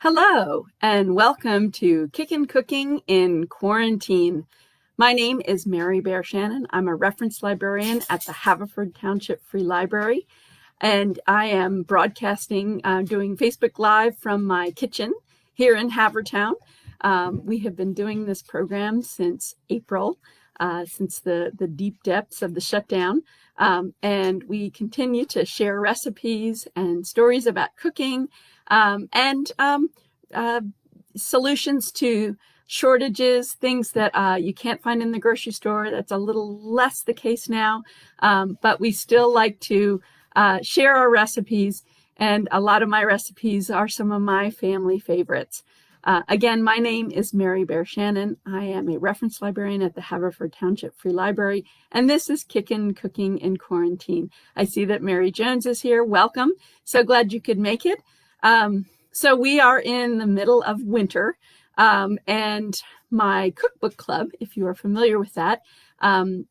Hello, and welcome to Kickin' Cooking in Quarantine. My name is Mary Bear Shannon. I'm a reference librarian at the Haverford Township Free Library, and I am broadcasting, doing Facebook Live from my kitchen here in Havertown. We have been doing this program since April, since the deep depths of the shutdown, and we continue to share recipes and stories about cooking and solutions to shortages, things that you can't find in the grocery store. That's a little less the case now, but we still like to share our recipes, and a lot of my recipes are some of my family favorites. Again, my name is Mary Bear Shannon. I am a reference librarian at the Haverford Township Free Library, and this is Kickin' Cooking in Quarantine. I see that Mary Jones is here. Welcome. So glad you could make it. So we are in the middle of winter, and my cookbook club, if you are familiar with that,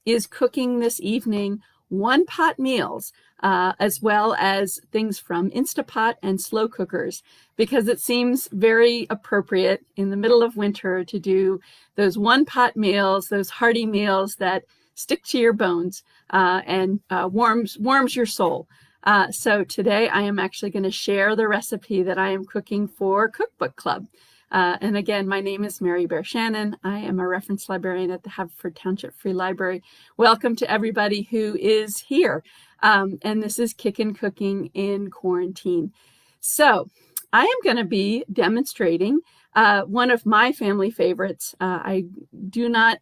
is cooking this evening one-pot meals, as well as things from Instapot and slow cookers, because it seems very appropriate in the middle of winter to do those one-pot meals, those hearty meals that stick to your bones and warms your soul. So today I am actually going to share the recipe that I am cooking for Cookbook Club. And again, my name is Mary Bear Shannon. I am a reference librarian at the Haverford Township Free Library. Welcome to everybody who is here. And this is Kickin' Cooking in Quarantine. So I am going to be demonstrating one of my family favorites. I do not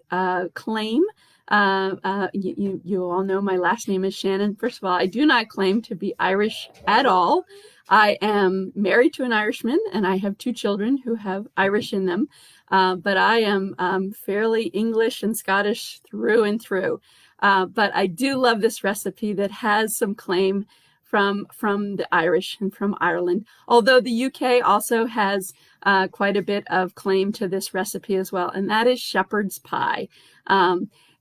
claim you all know my last name is Shannon. First of all, I do not claim to be Irish at all. I am married to an Irishman, and I have two children who have Irish in them. But I am fairly English and Scottish through and through. But I do love this recipe that has some claim from the Irish and from Ireland. Although the UK also has quite a bit of claim to this recipe as well, and that is shepherd's pie.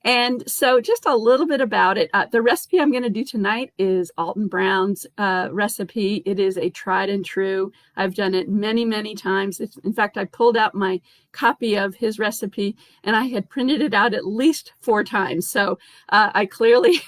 And so just a little bit about it. The recipe I'm going to do tonight is Alton Brown's recipe. It is a tried and true. I've done it many, many times. In fact, I pulled out my copy of his recipe and I had printed it out at least 4 times. So I clearly,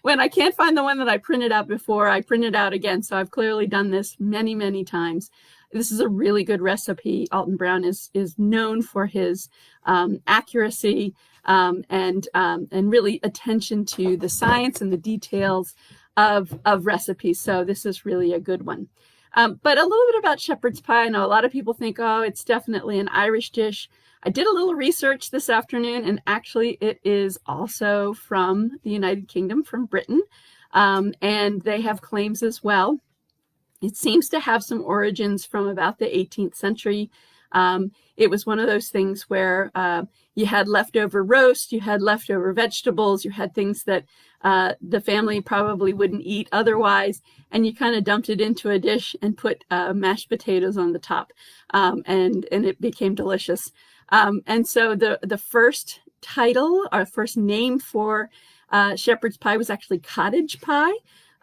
when I can't find the one that I printed out before, I print it out again. So I've clearly done this many, many times. This is a really good recipe. Alton Brown is known for his accuracy and really attention to the science and the details of recipes. So this is really a good one. But a little bit about shepherd's pie. I know a lot of people think, oh, it's definitely an Irish dish. I did a little research this afternoon, and actually it is also from the United Kingdom, from Britain, and they have claims as well. It seems to have some origins from about the 18th century. It was one of those things where you had leftover roast, you had leftover vegetables, you had things that the family probably wouldn't eat otherwise, and you kind of dumped it into a dish and put mashed potatoes on the top, and it became delicious. And so the first title, or first name for shepherd's pie was actually cottage pie,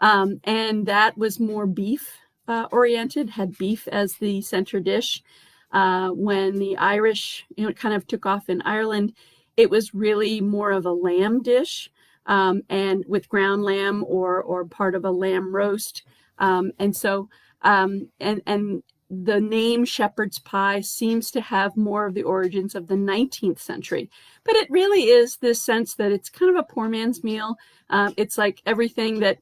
and that was more beef oriented, had beef as the center dish. When the Irish, kind of took off in Ireland, it was really more of a lamb dish, and with ground lamb or part of a lamb roast. And so, and the name shepherd's pie seems to have more of the origins of the 19th century, but it really is this sense that it's kind of a poor man's meal. It's like everything that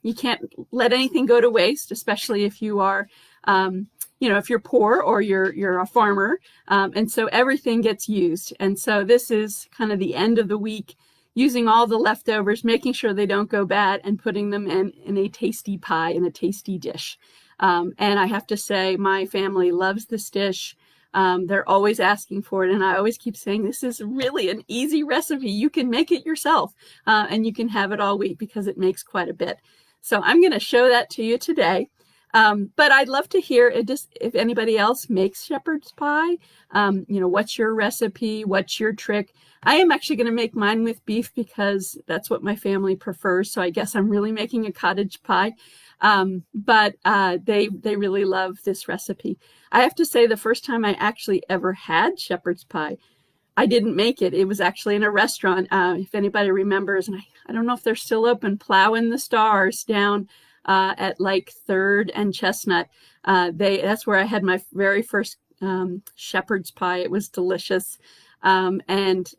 you can't let anything go to waste, especially if you are, if you're poor or you're a farmer, and so everything gets used. And so this is kind of the end of the week, using all the leftovers, making sure they don't go bad, and putting them in a tasty pie, in a tasty dish. And I have to say, my family loves this dish. They're always asking for it, and I always keep saying, this is really an easy recipe. You can make it yourself, and you can have it all week because it makes quite a bit. So I'm going to show that to you today. But I'd love to hear it just if anybody else makes shepherd's pie. What's your recipe? What's your trick? I am actually going to make mine with beef because that's what my family prefers. So I guess I'm really making a cottage pie. But they really love this recipe. I have to say the first time I actually ever had shepherd's pie, I didn't make it. It was actually in a restaurant. If anybody remembers, and I don't know if they're still open, Plow in the Stars down at like 3rd and Chestnut. That's where I had my very first shepherd's pie. It was delicious. And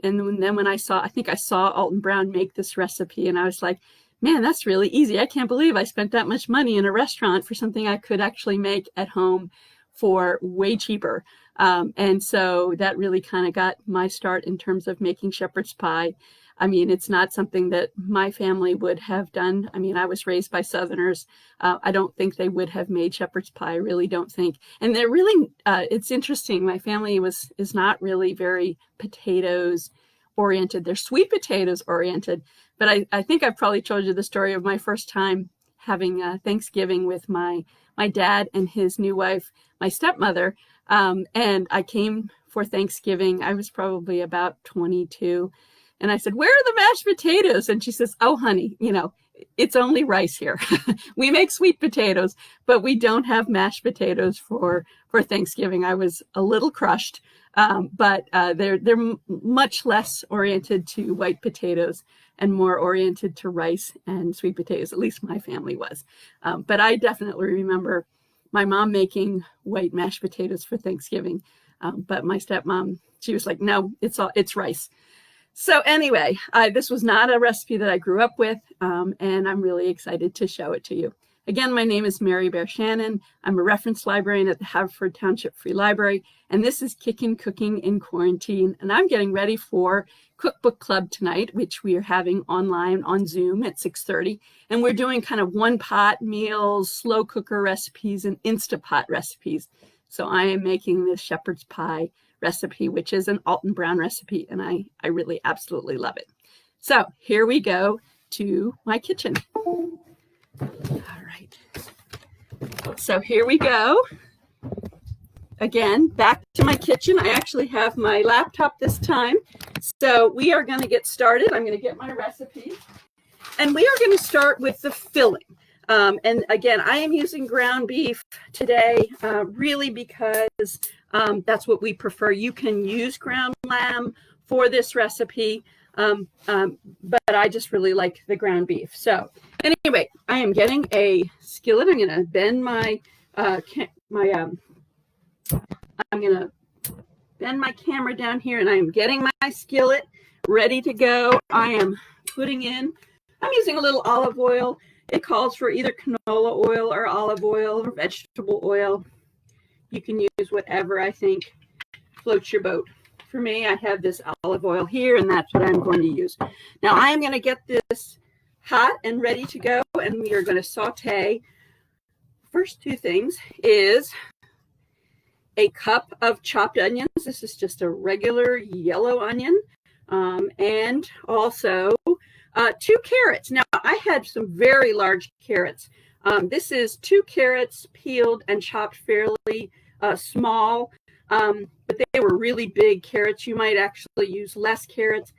then when I think I saw Alton Brown make this recipe, and I was like, man, that's really easy. I can't believe I spent that much money in a restaurant for something I could actually make at home for way cheaper. And so that really kind of got my start in terms of making shepherd's pie. I mean, it's not something that my family would have done. I mean, I was raised by Southerners. I don't think they would have made shepherd's pie. I really don't think. And they're really, it's interesting. My family is not really very potatoes oriented. They're sweet potatoes oriented. But I think I've probably told you the story of my first time having Thanksgiving with my dad and his new wife, my stepmother. And I came for Thanksgiving. I was probably about 22. And I said, where are the mashed potatoes? And she says, oh, honey, it's only rice here. We make sweet potatoes, but we don't have mashed potatoes for Thanksgiving. I was a little crushed, but they're much less oriented to white potatoes and more oriented to rice and sweet potatoes. At least my family was. But I definitely remember my mom making white mashed potatoes for Thanksgiving. But my stepmom, she was like, no, it's rice. So anyway, this was not a recipe that I grew up with, and I'm really excited to show it to you. Again, my name is Mary Bear Shannon. I'm a reference librarian at the Haverford Township Free Library, and this is Kickin' Cooking in Quarantine. And I'm getting ready for Cookbook Club tonight, which we are having online on Zoom at 6:30. And we're doing kind of one-pot meals, slow cooker recipes, and Instapot recipes. So I am making this shepherd's pie recipe, which is an Alton Brown recipe, and I really absolutely love it. So here we go to my kitchen. All right. So here we go. Again, back to my kitchen. I actually have my laptop this time. So we are going to get started. I'm going to get my recipe. And we are going to start with the filling. And again, I am using ground beef today, really because that's what we prefer. You can use ground lamb for this recipe, but I just really like the ground beef. So anyway, I am getting a skillet. I'm going to bend I'm going to bend my camera down here, and I am getting my skillet ready to go. I am I'm using a little olive oil. It calls for either canola oil or olive oil or vegetable oil. You can use whatever I think floats your boat. For me, I have this olive oil here, and that's what I'm going to use. Now, I am going to get this hot and ready to go, and we are going to saute. First two things is a cup of chopped onions. This is just a regular yellow onion, and also 2 carrots. Now, I had some very large carrots. This is 2 carrots peeled and chopped fairly small, but they were really big carrots. You might actually use less carrots.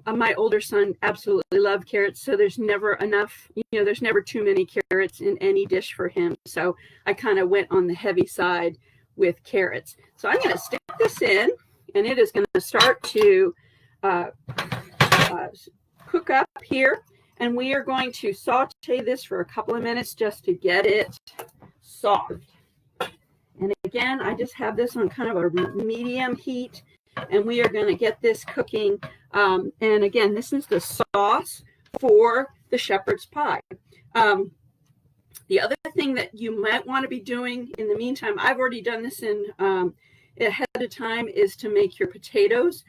My older son absolutely loved carrots, so there's never enough, there's never too many carrots in any dish for him. So I kind of went on the heavy side with carrots. So I'm going to stick this in, and it is going to start to cook up here, and we are going to saute this for a couple of minutes just to get it soft. And again, I just have this on kind of a medium heat, and we are going to get this cooking. And again, this is the sauce for the shepherd's pie. The other thing that you might want to be doing in the meantime, I've already done this ahead of time, is to make your potatoes.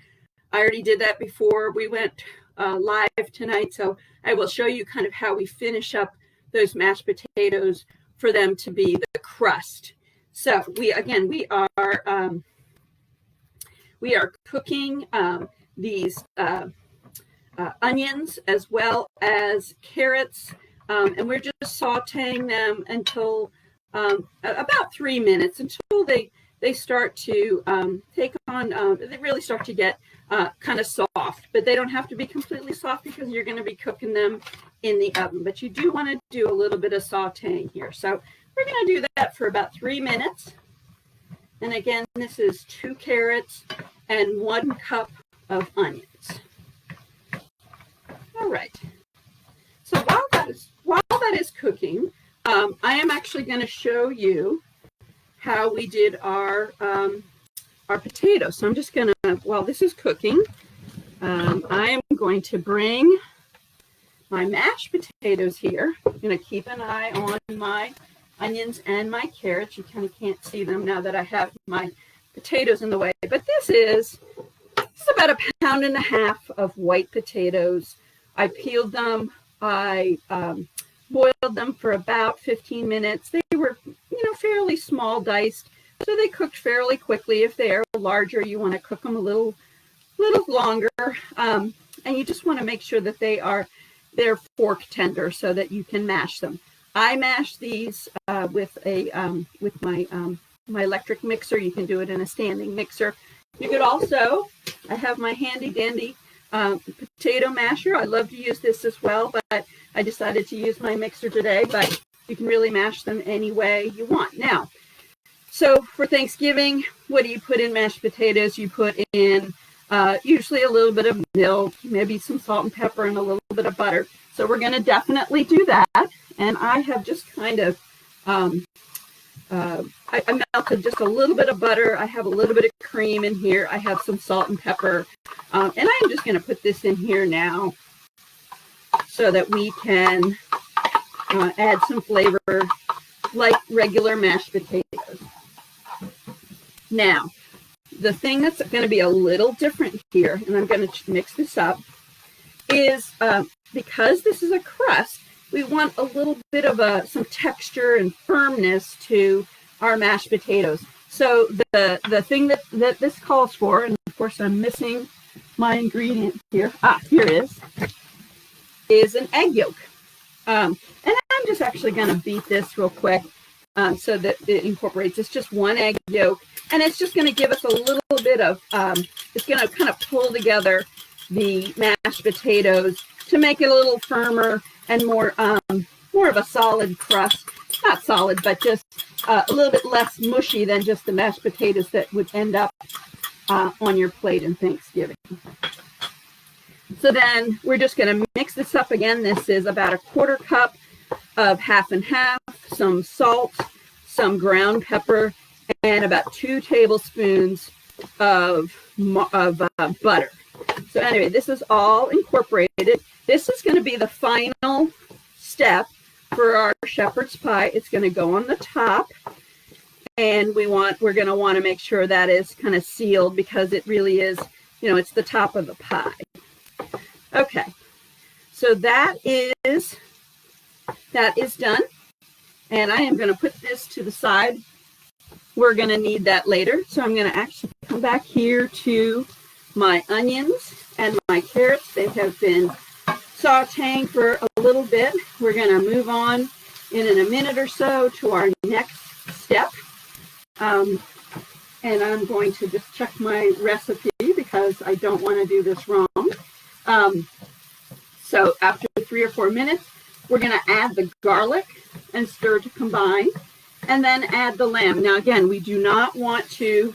I already did that before we went live tonight, so I will show you kind of how we finish up those mashed potatoes for them to be the crust. So we are cooking these onions as well as carrots And we're just sauteing them until about 3 minutes, until they start to take on, they really start to get kind of soft, but they don't have to be completely soft because you're going to be cooking them in the oven. But you do want to do a little bit of sauteing here. So we're going to do that for about 3 minutes. And again, this is 2 carrots and 1 cup of onions. All right. So while that is cooking, I am actually going to show you how we did our potatoes. So I'm just going to, while this is cooking, I am going to bring my mashed potatoes here. I'm going to keep an eye on my onions and my carrots. You kind of can't see them now that I have my potatoes in the way. But this is about 1.5 pounds of white potatoes. I peeled them. I boiled them for about 15 minutes. They were, fairly small diced, so they cooked fairly quickly. If they are larger, you want to cook them a little longer, and you just want to make sure that they're fork tender so that you can mash them. I mash these with my electric mixer. You can do it in a standing mixer. You could also, I have my handy dandy potato masher. I love to use this as well, but I decided to use my mixer today. But you can really mash them any way you want. Now, so for Thanksgiving, what do you put in mashed potatoes? You put in usually a little bit of milk, maybe some salt and pepper, and a little bit of butter. So we're going to definitely do that. And I have just kind of, I melted just a little bit of butter. I have a little bit of cream in here. I have some salt and pepper. And I'm just going to put this in here now so that we can add some flavor like regular mashed potatoes. Now, the thing that's going to be a little different here, and I'm going to mix this up, is because this is a crust, we want a little bit of some texture and firmness to our mashed potatoes. So the thing that this calls for, and of course I'm missing my ingredient here. Here it is an egg yolk. And I'm just actually going to beat this real quick so that it incorporates. It's just 1 egg yolk, and it's just going to give us a little bit of, it's going to kind of pull together the mashed potatoes to make it a little firmer and more of a solid crust. Not solid, but just a little bit less mushy than just the mashed potatoes that would end up on your plate in Thanksgiving. So then we're just going to mix this up again. This is about 1/4 cup of half and half, some salt, some ground pepper, and about 2 tablespoons of butter. So anyway, this is all incorporated. This is going to be the final step for our shepherd's pie. It's going to go on the top, and we're going to want to make sure that is kind of sealed because it really is, it's the top of the pie. Okay, so that is done, and I am going to put this to the side. We're going to need that later, so I'm going to actually come back here to my onions and my carrots. They have been sauteing for a little bit. We're going to move on in a minute or so to our next step, and I'm going to just check my recipe because I don't want to do this wrong. So after 3 or 4 minutes, we're going to add the garlic and stir to combine, and then add the lamb. Now again, we do not want to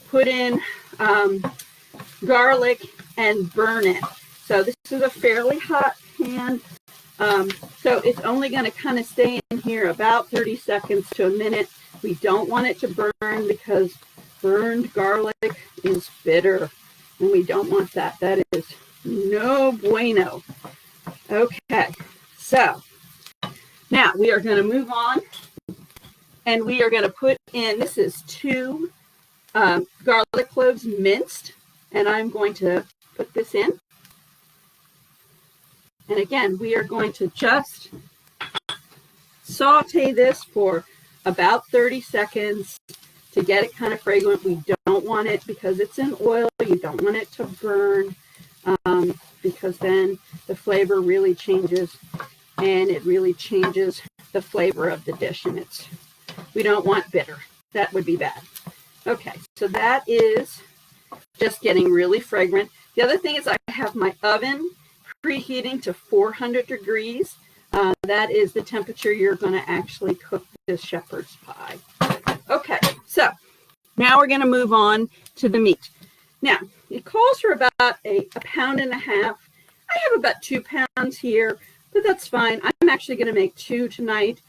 put in garlic and burn it. So this is a fairly hot pan, so it's only going to kind of stay in here about 30 seconds to a minute. We don't want it to burn because burned garlic is bitter, and we don't want that. That is no bueno. Okay, so now we are going to move on, and we are going to put in, this is 2 garlic cloves minced, and I'm going to put this in. And again, we are going to just saute this for about 30 seconds to get it kind of fragrant. We don't want it, because it's in oil, you don't want it to burn, because then the flavor really changes. and it really changes the flavor of the dish. And we don't want bitter. That would be bad. Okay, so that is just getting really fragrant. The other thing is I have my oven preheating to 400 degrees. That is the temperature you're going to actually cook this shepherd's pie. Okay, so now we're going to move on to the meat. Now, it calls for about a pound and a half. I have about 2 pounds here, but that's fine. I'm actually going to make 2 tonight,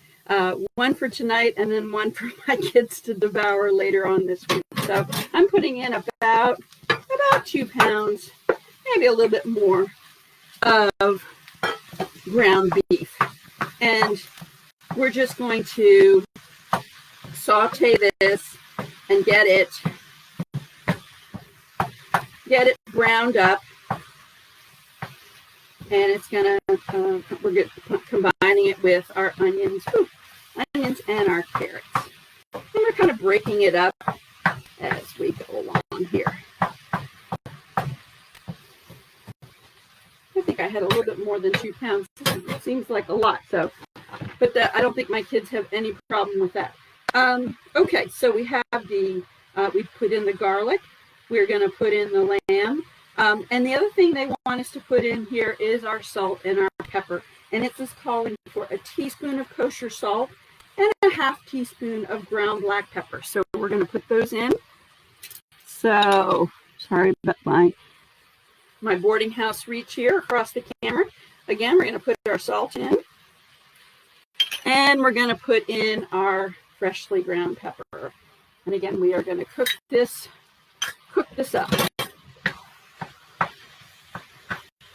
one for tonight and then one for my kids to devour later on this week. So I'm putting in about 2 pounds, maybe a little bit more of ground beef. And we're just going to saute this and get it browned up. And it's gonna we're combining it with our onions and our carrots. And we're kind of breaking it up as we go along here. I think I had a little bit more than 2 pounds. It seems like a lot, so, but I don't think my kids have any problem with that. Okay, so we have we put in the garlic. We're going to put in the lamb. And the other thing they want us to put in here is our salt and our pepper. And it's just calling for a teaspoon of kosher salt and a ½ teaspoon of ground black pepper. So we're going to put those in. So, sorry about my boarding house reach here across the camera. Again, we're going to put our salt in. And we're going to put in our freshly ground pepper. And again, we are going to cook this up.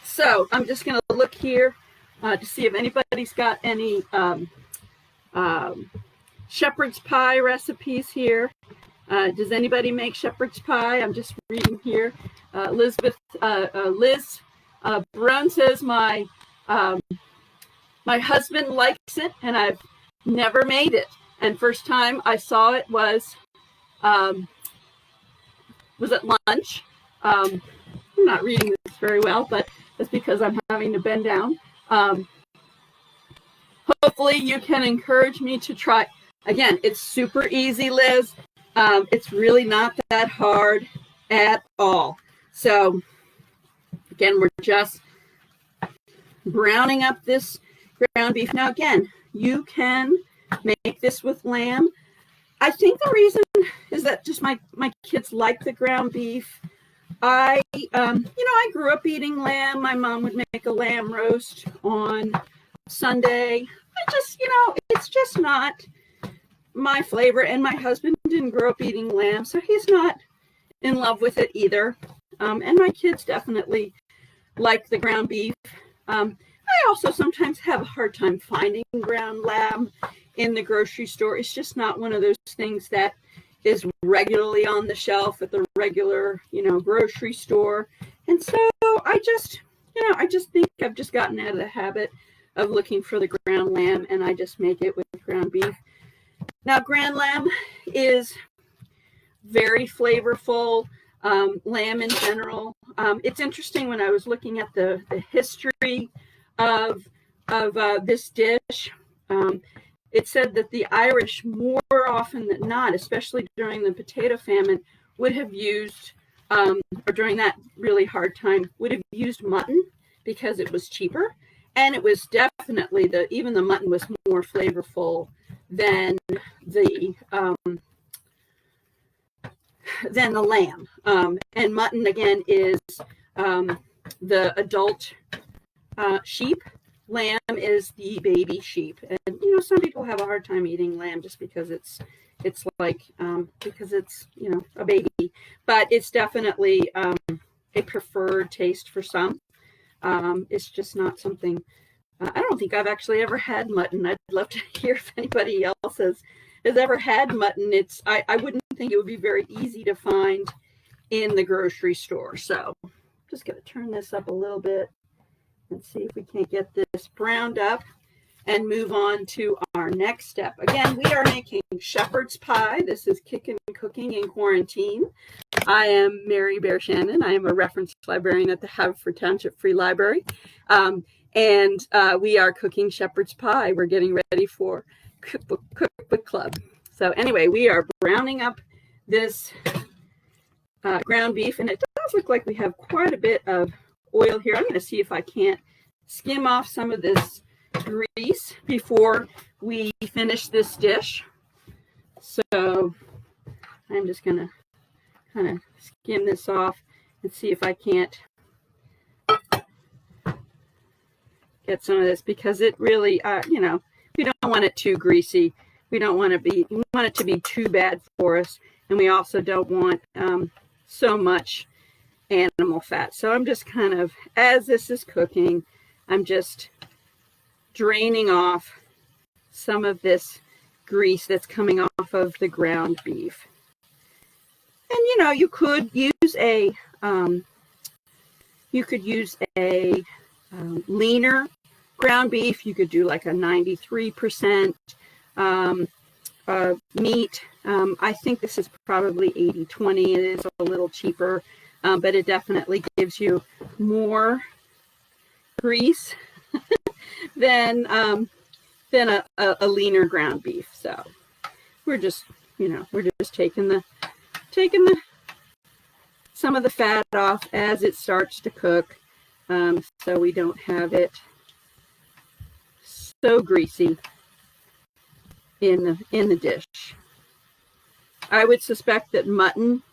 So I'm just going to look here to see if anybody's got any shepherd's pie recipes here. Does anybody make shepherd's pie? I'm just reading here. Liz Barone says my husband likes it, and I've never made it. And first time I saw it was at lunch. I'm not reading this very well, but that's because I'm having to bend down. Hopefully you can encourage me to try. Again, it's super easy, Liz. It's really not that hard at all. So again, we're just browning up this ground beef. Now again, you can make this with lamb. I think the reason is that just my kids like the ground beef. I grew up eating lamb. My mom would make a lamb roast on Sunday. It's just not my flavor. And my husband didn't grow up eating lamb, so he's not in love with it either. And my kids definitely like the ground beef. I also sometimes have a hard time finding ground lamb in the grocery store. It's just not one of those things that is regularly on the shelf at the regular, grocery store. And so I just think I've just gotten out of the habit of looking for the ground lamb, and I just make it with ground beef. Now, ground lamb is very flavorful. Lamb in general. It's interesting when I was looking at the history of this dish. It said that the Irish, more often than not, especially during the potato famine, would have used, or during that really hard time, would have used mutton because it was cheaper. And it was definitely, even the mutton was more flavorful than the lamb. And mutton, again, is the adult sheep. Lamb is the baby sheep. And, some people have a hard time eating lamb just because it's like, because it's, a baby. But it's definitely a preferred taste for some. It's just not something, I don't think I've actually ever had mutton. I'd love to hear if anybody else has ever had mutton. I wouldn't think it would be very easy to find in the grocery store. So I'm just going to turn this up a little bit and see if we can't get this browned up and move on to our next step. Again, we are making shepherd's pie. This is Kickin' Cooking in Quarantine. I am Mary Bear Shannon. I am a reference librarian at the Haverford Township Free Library. And we are cooking shepherd's pie. We're getting ready for cookbook club. So anyway, we are browning up this ground beef, and it does look like we have quite a bit of oil here. I'm going to see if I can't skim off some of this grease before we finish this dish. So I'm just going to kind of skim this off and see if I can't get some of this, because it really, you know, we don't want it too greasy. We don't want it to be too bad for us, and we also don't want so much animal fat. So I'm just kind of, as this is cooking, I'm just draining off some of this grease that's coming off of the ground beef. And you know, you could use a leaner ground beef. You could do like a 93% meat. I think this is probably 80-20. It is a little cheaper, but it definitely gives you more grease than a leaner ground beef. So we're just, you know, we're just taking the some of the fat off as it starts to cook, so we don't have it so greasy in the dish. I would suspect that mutton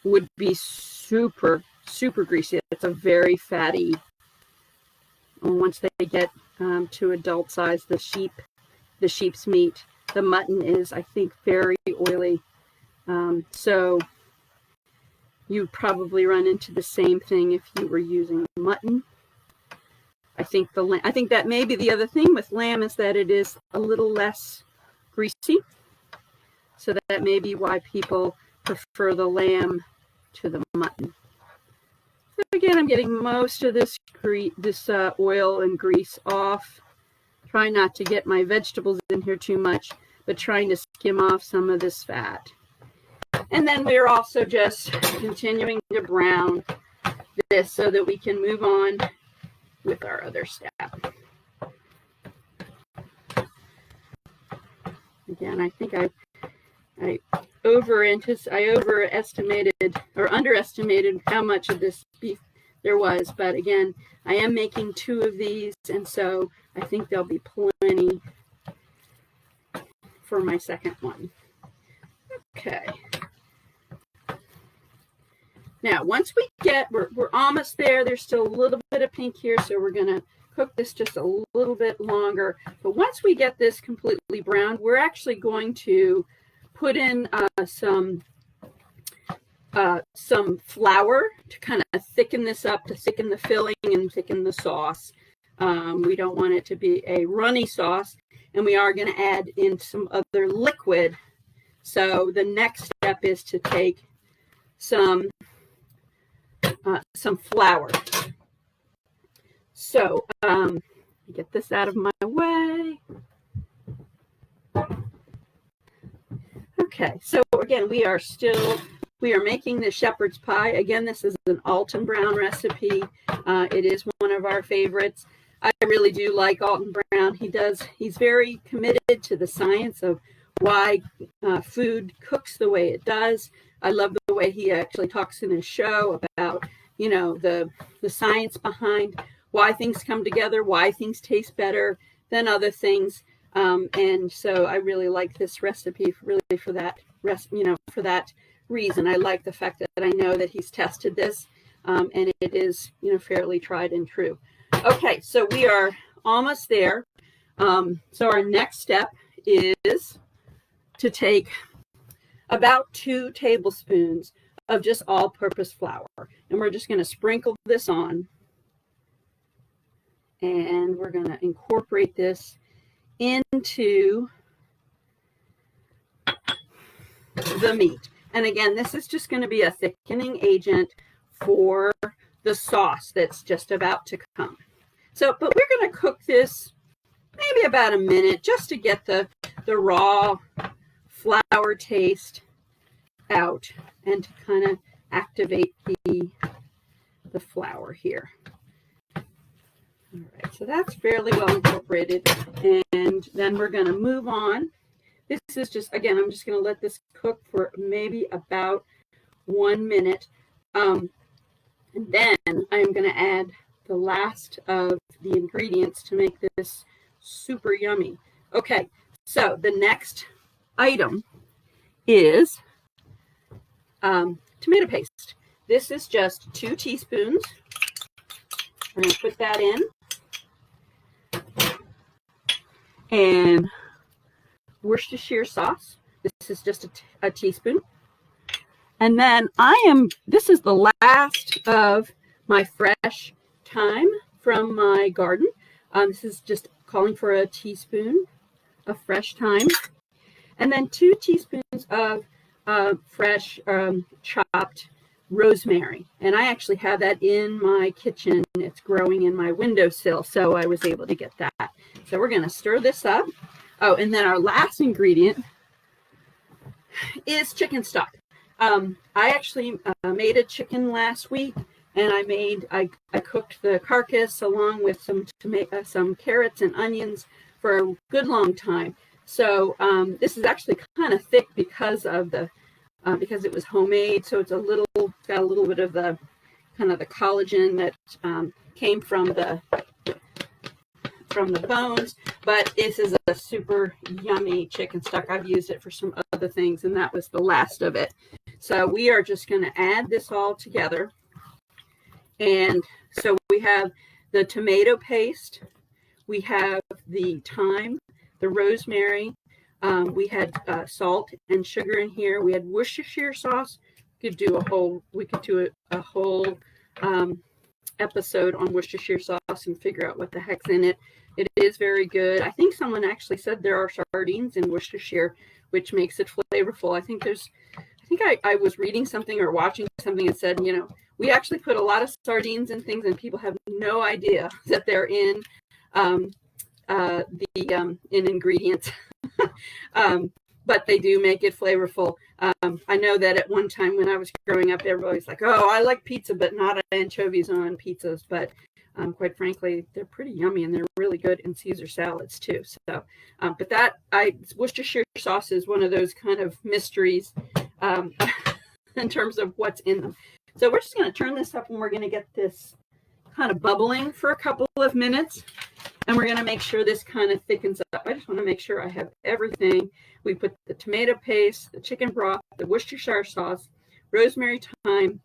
would be super greasy. It's a very fatty. Once they get to adult size, the sheep's meat, the mutton is, I think, very oily. So you probably run into the same thing if you were using mutton. I think that may be the other thing with lamb, is that it is a little less greasy. So that may be why people prefer the lamb to the mutton. So again, I'm getting most of this oil and grease off. Trying not to get my vegetables in here too much, but trying to skim off some of this fat. And then we're also just continuing to brown this so that we can move on with our other step. Again, I think I overestimated or underestimated how much of this beef there was, but again, I am making 2 of these, and so I think there'll be plenty for my second one. Okay. Now, once we get, we're almost there. There's still a little bit of pink here, so we're going to cook this just a little bit longer. But once we get this completely browned, we're actually going to put in some flour to kind of thicken this up, to thicken the filling and thicken the sauce. We don't want it to be a runny sauce, and we are going to add in some other liquid. So the next step is to take some flour. So get this out of my way. Okay, so again, we are making the shepherd's pie. Again, this is an Alton Brown recipe. It is one of our favorites. I really do like Alton Brown. He's very committed to the science of why food cooks the way it does. I love the way he actually talks in his show about, you know, the science behind why things come together, why things taste better than other things. And so I really like this recipe for that reason. I like the fact that I know that he's tested this, and it is, you know, fairly tried and true. Okay, so we are almost there. So our next step is to take about 2 tablespoons of just all-purpose flour, and we're just going to sprinkle this on, and we're going to incorporate this into the meat. And again, this is just going to be a thickening agent for the sauce that's just about to come. So, but we're going to cook this maybe about a minute just to get the raw flour taste out and to kind of activate the flour here. All right, so that's fairly well incorporated. And then we're going to move on. This is just, again, I'm just going to let this cook for maybe about 1 minute. And then I'm going to add the last of the ingredients to make this super yummy. Okay, so the next item is tomato paste. This is just 2 teaspoons. I'm going to put that in. And Worcestershire sauce. This is just a teaspoon. And then this is the last of my fresh thyme from my garden. This is just calling for a teaspoon of fresh thyme. And then 2 teaspoons of fresh chopped rosemary. And I actually have that in my kitchen. It's growing in my windowsill, so I was able to get that. So we're going to stir this up. Oh, and then our last ingredient is chicken stock. I actually made a chicken last week, and I cooked the carcass along with some carrots and onions for a good long time. So this is actually kind of thick because it was homemade. So it's got a little bit of the kind of the collagen that came from the bones. But this is a super yummy chicken stock. I've used it for some other things, and that was the last of it. So we are just going to add this all together. And so we have the tomato paste, we have the thyme, the rosemary, we had salt and sugar in here. We had Worcestershire sauce. We could do a whole episode on Worcestershire sauce and figure out what the heck's in it. It is very good. I think someone actually said there are sardines in Worcestershire, which makes it flavorful. I think I was reading something or watching something and said, we actually put a lot of sardines in things and people have no idea that they're in in ingredients. But they do make it flavorful. I know that at one time when I was growing up, everybody's like, oh, I like pizza, but not anchovies on pizzas. But quite frankly, they're pretty yummy and they're really good in Caesar salads too. So, Worcestershire sauce is one of those kind of mysteries in terms of what's in them. So we're just going to turn this up and we're going to get this kind of bubbling for a couple of minutes. And we're going to make sure this kind of thickens up. I just want to make sure I have everything. We put the tomato paste, the chicken broth, the Worcestershire sauce, rosemary, thyme,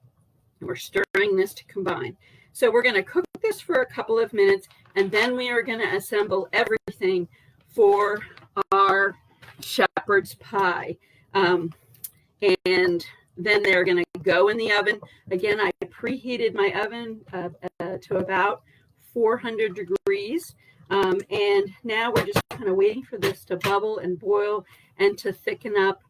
and we're stirring this to combine. So we're going to cook this for a couple of minutes, and then we are going to assemble everything for our shepherd's pie. And then they're going to go in the oven. Again, I preheated my oven to about 400 degrees. And now we're just kind of waiting for this to bubble and boil and to thicken up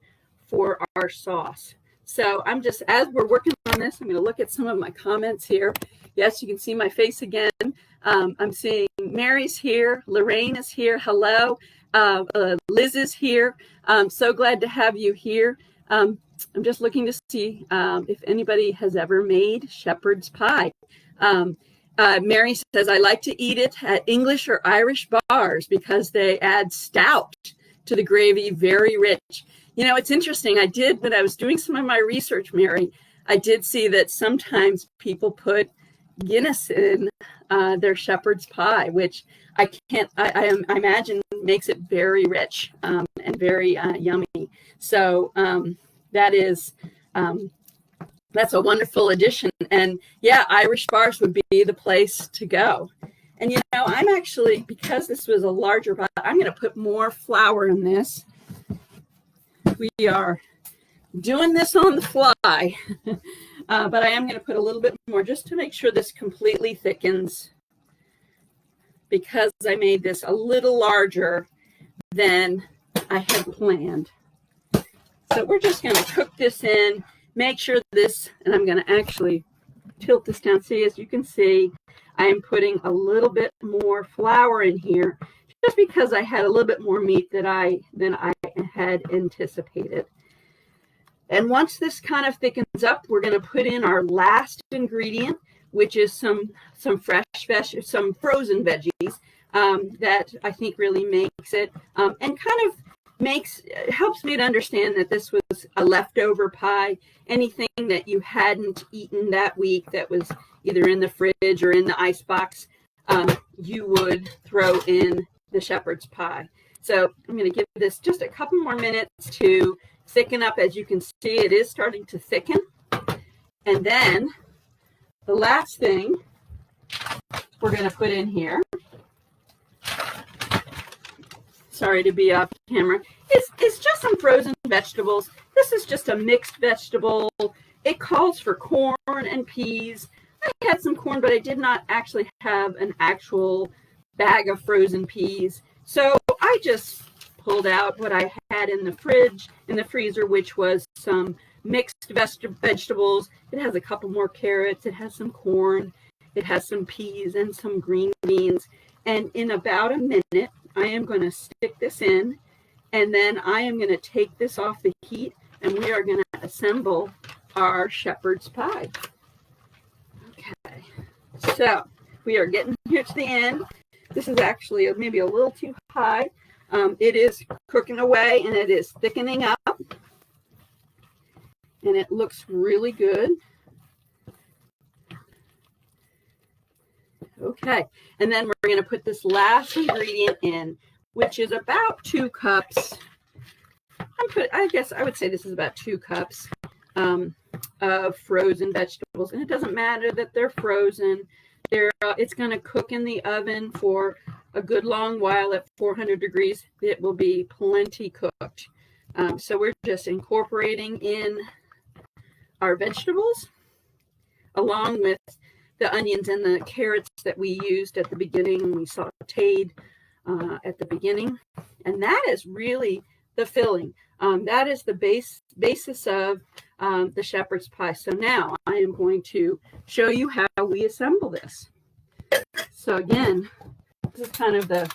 for our sauce. So as we're working on this, I'm going to look at some of my comments here. Yes, you can see my face again. I'm seeing Mary's here. Lorraine is here. Hello. Liz is here. I'm so glad to have you here. I'm just looking to see if anybody has ever made shepherd's pie. Mary says, I like to eat it at English or Irish bars because they add stout to the gravy, very rich. It's interesting. When I was doing some of my research, Mary, I did see that sometimes people put Guinness in their shepherd's pie, which I imagine makes it very rich and very yummy. So that's a wonderful addition. And yeah, Irish bars would be the place to go. And I'm actually, because this was a larger pot, I'm going to put more flour in this. We are doing this on the fly. But I am going to put a little bit more just to make sure this completely thickens, because I made this a little larger than I had planned. So we're just going to cook this in, make sure this, and I'm going to actually tilt this down. See, as you can see, I am putting a little bit more flour in here just because I had a little bit more meat than I had anticipated. And once this kind of thickens up, we're going to put in our last ingredient, which is some fresh some frozen veggies that I think really makes it and kind of helps me to understand that this was a leftover pie. Anything that you hadn't eaten that week that was either in the fridge or in the ice box, you would throw in the shepherd's pie. So I'm going to give this just a couple more minutes to thicken up. As you can see, it is starting to thicken. And then the last thing we're going to put in here, sorry to be off camera, it's just some frozen vegetables. This is just a mixed vegetable. It calls for corn and peas. I had some corn, but I did not actually have an actual bag of frozen peas. So I just pulled out what I had in the freezer, which was some mixed vegetables. It has a couple more carrots. It has some corn. It has some peas and some green beans. And in about a minute, I am going to stick this in, and then I am going to take this off the heat, and we are going to assemble our shepherd's pie. Okay, so we are getting here to the end. This is actually maybe a little too high. It is cooking away, and it is thickening up, and it looks really good. Okay, and then we're going to put this last ingredient in, which is about 2 cups. I guess I would say this is about 2 cups of frozen vegetables, and it doesn't matter that they're frozen. It's going to cook in the oven for a good long while at 400 degrees. It will be plenty cooked. So we're just incorporating in our vegetables along with the onions and the carrots that we used at the beginning. We sauteed at the beginning, and that is really the filling. That is the basis of the shepherd's pie. So now I am going to show you how we assemble this. So again, this is kind of the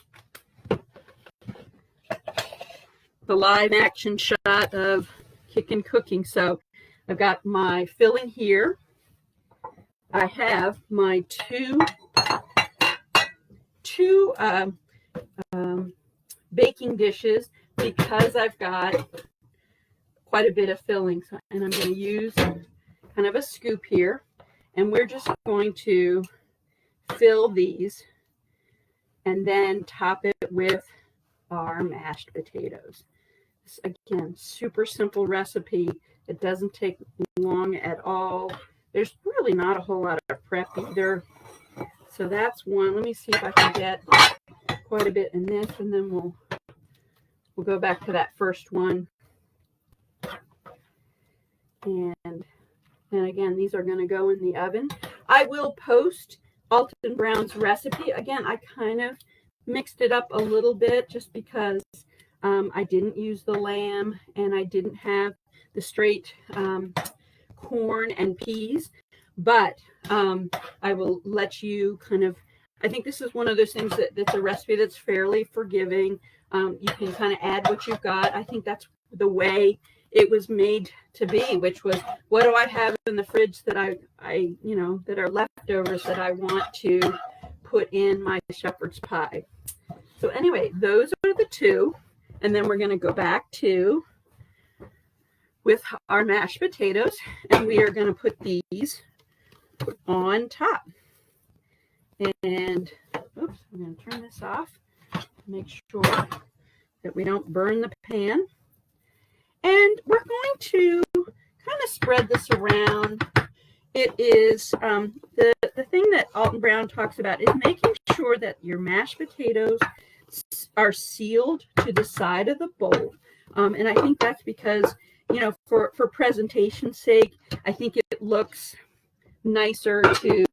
live action shot of Kickin' Cooking. So I've got my filling here. I have my two baking dishes because I've got quite a bit of filling. So, and I'm going to use kind of a scoop here, and we're just going to fill these and then top it with our mashed potatoes. This, again, super simple recipe. It doesn't take long at all. There's really not a whole lot of prep either. So that's one. Let me see if I can get quite a bit in this, and then we'll go back to that first one. And then again, these are going to go in the oven. I will post Alton Brown's recipe. Again, I kind of mixed it up a little bit just because I didn't use the lamb and I didn't have the straight corn and peas, but I will let you kind of, I think this is one of those things that's a recipe that's fairly forgiving. You can kind of add what you've got. I think that's the way it was made to be, which was, what do I have in the fridge that I that are leftovers that I want to put in my shepherd's pie. So anyway, those are the two, and then we're going to go back to with our mashed potatoes, and we are going to put these on top. And oops, I'm going to turn this off, make sure that we don't burn the pan. And we're going to kind of spread this around. It is the thing that Alton Brown talks about is making sure that your mashed potatoes are sealed to the side of the bowl. And I think that's because, for presentation's sake, I think it looks nicer to,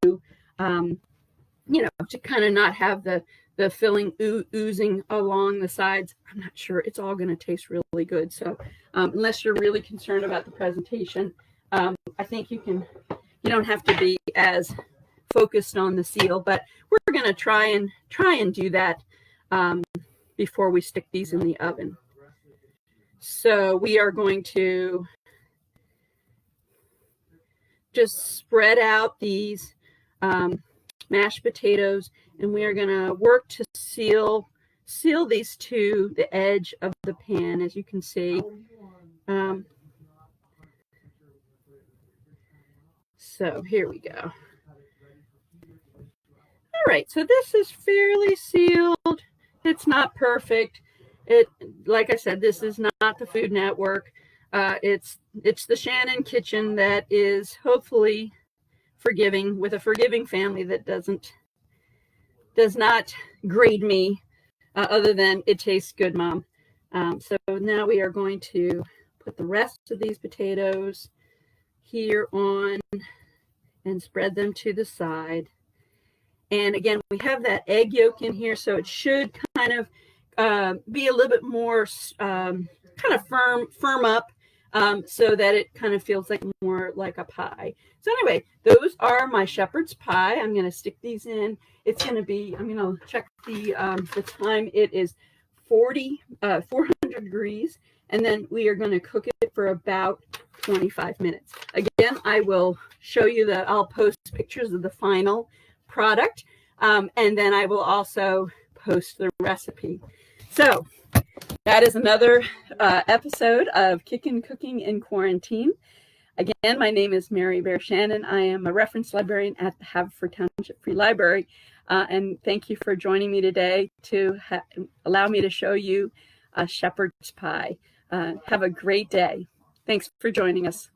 to kind of not have the filling oozing along the sides. I'm not sure. It's all going to taste really good. So unless you're really concerned about the presentation, I think you don't have to be as focused on the seal, but we're going to try and do that before we stick these in the oven. So we are going to just spread out these mashed potatoes, and we are going to work to seal these to the edge of the pan, as you can see. So here we go. All right, so this is fairly sealed. It's not perfect. Like I said, this is not the Food Network. It's the Shannon kitchen that is hopefully forgiving, with a forgiving family that does not grade me other than it tastes good, Mom. So now we are going to put the rest of these potatoes here on and spread them to the side. And again, we have that egg yolk in here, so it should kind of be a little bit more kind of firm up, so that it kind of feels like more like a pie. So anyway, those are my shepherd's pie. I'm going to stick these in. It's going to be, I'm going to check the time. It is 400 degrees, and then we are going to cook it for about 25 minutes. Again, I will show you I'll post pictures of the final product, and then I will also post the recipe. So that is another episode of Kickin' Cooking in Quarantine. Again, my name is Mary Bear Shannon. I am a reference librarian at the Haverford Township Free Library, and thank you for joining me today to allow me to show you a shepherd's pie. Have a great day. Thanks for joining us.